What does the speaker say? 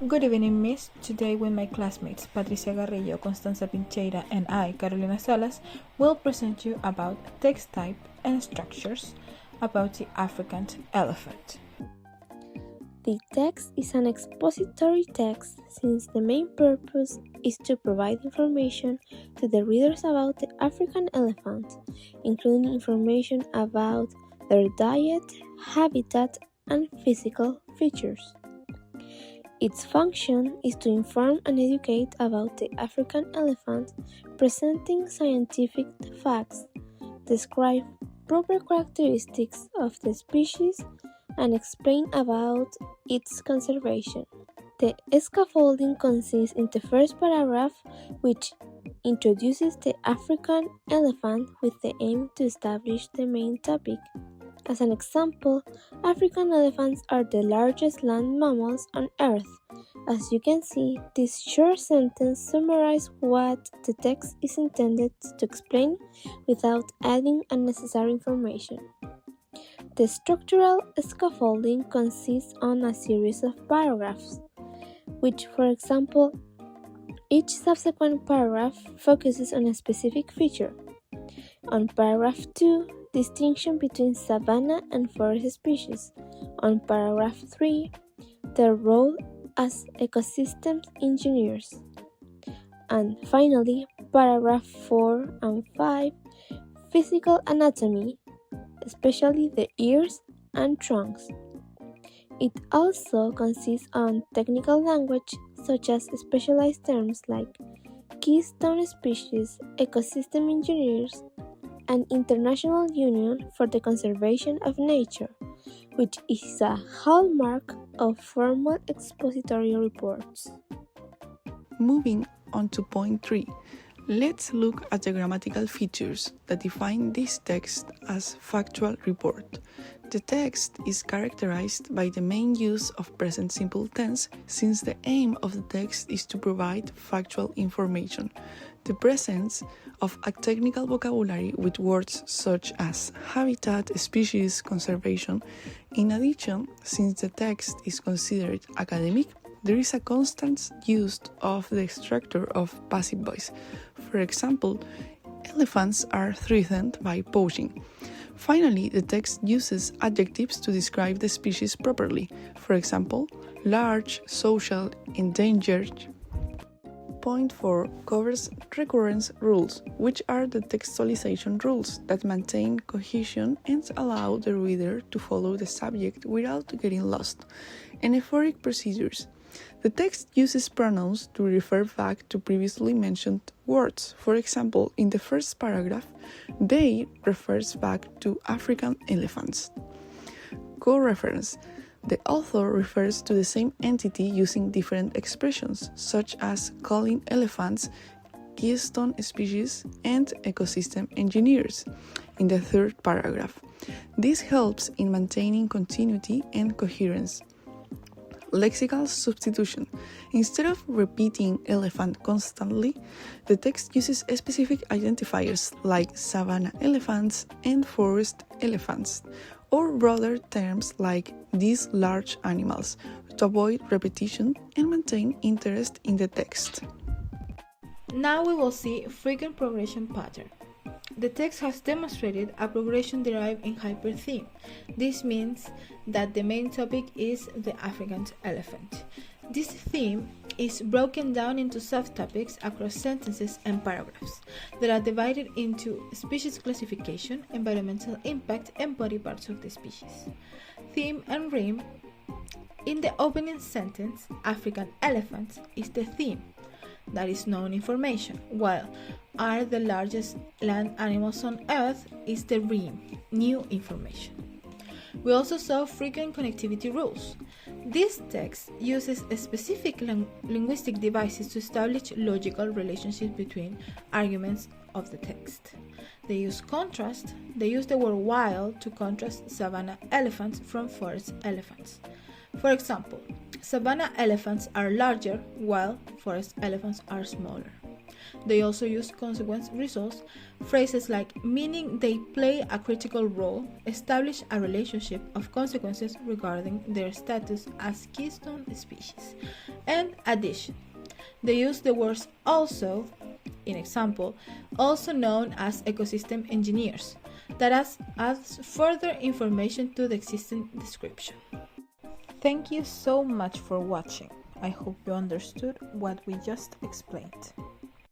Good evening, Miss. Today with my classmates Patricia Carrillo, Constanza Pincheira, and I, Carolina Salas, will present you about text type and structures about the African elephant. The text is an expository text since the main purpose is to provide information to the readers about the African elephant, including information about their diet, habitat, and physical features. Its function is to inform and educate about the African elephant, presenting scientific facts, describe proper characteristics of the species, and explain about its conservation. The scaffolding consists in the first paragraph, which introduces the African elephant with the aim to establish the main topic. As an example, African elephants are the largest land mammals on Earth. As you can see, this short sentence summarizes what the text is intended to explain without adding unnecessary information. The structural scaffolding consists on a series of paragraphs, which, for example, each subsequent paragraph focuses on a specific feature. On paragraph 2, distinction between savanna and forest species. On paragraph 3, their role as ecosystem engineers. And finally, paragraph 4 and 5, physical anatomy, especially the ears and trunks. It also consists on technical language such as specialized terms like keystone species, ecosystem engineers, and International Union for the Conservation of Nature, which is a hallmark of formal expository reports. Moving on to point 3, let's look at the grammatical features that define this text as factual report. The text is characterized by the main use of present simple tense, since the aim of the text is to provide factual information. The presence of a technical vocabulary with words such as habitat, species, conservation. In addition, since the text is considered academic, there is a constant use of the structure of passive voice. For example, elephants are threatened by poaching. Finally, the text uses adjectives to describe the species properly. For example, large, social, endangered. Point 4 covers recurrence rules, which are the textualization rules that maintain cohesion and allow the reader to follow the subject without getting lost. And euphoric procedures. The text uses pronouns to refer back to previously mentioned words. For example, in the first paragraph, they refers back to African elephants. Co-reference. The author refers to the same entity using different expressions, such as calling elephants keystone species and ecosystem engineers in the third paragraph. This helps in maintaining continuity and coherence. Lexical substitution. Instead of repeating elephant constantly, the text uses specific identifiers like savanna elephants and forest elephants, or broader terms like these large animals, to avoid repetition and maintain interest in the text. Now we will see frequent progression pattern. The text has demonstrated a progression derived in hypertheme. This means that the main topic is the African elephant. This theme is broken down into subtopics across sentences and paragraphs that are divided into species classification, environmental impact, and body parts of the species. Theme and rhyme. In the opening sentence, African elephants is the theme. That is known information, while are the largest land animals on Earth is the rhyme, new information. We also saw frequent connectivity rules. This text uses specific linguistic devices to establish logical relationships between arguments of the text. They use contrast. They use the word wild to contrast savanna elephants from forest elephants. For example, savanna elephants are larger while forest elephants are smaller. They also use consequence results, phrases like meaning they play a critical role, establish a relationship of consequences regarding their status as keystone species, and addition. They use the words also, in example, also known as ecosystem engineers, that adds further information to the existing description. Thank you so much for watching. I hope you understood what we just explained.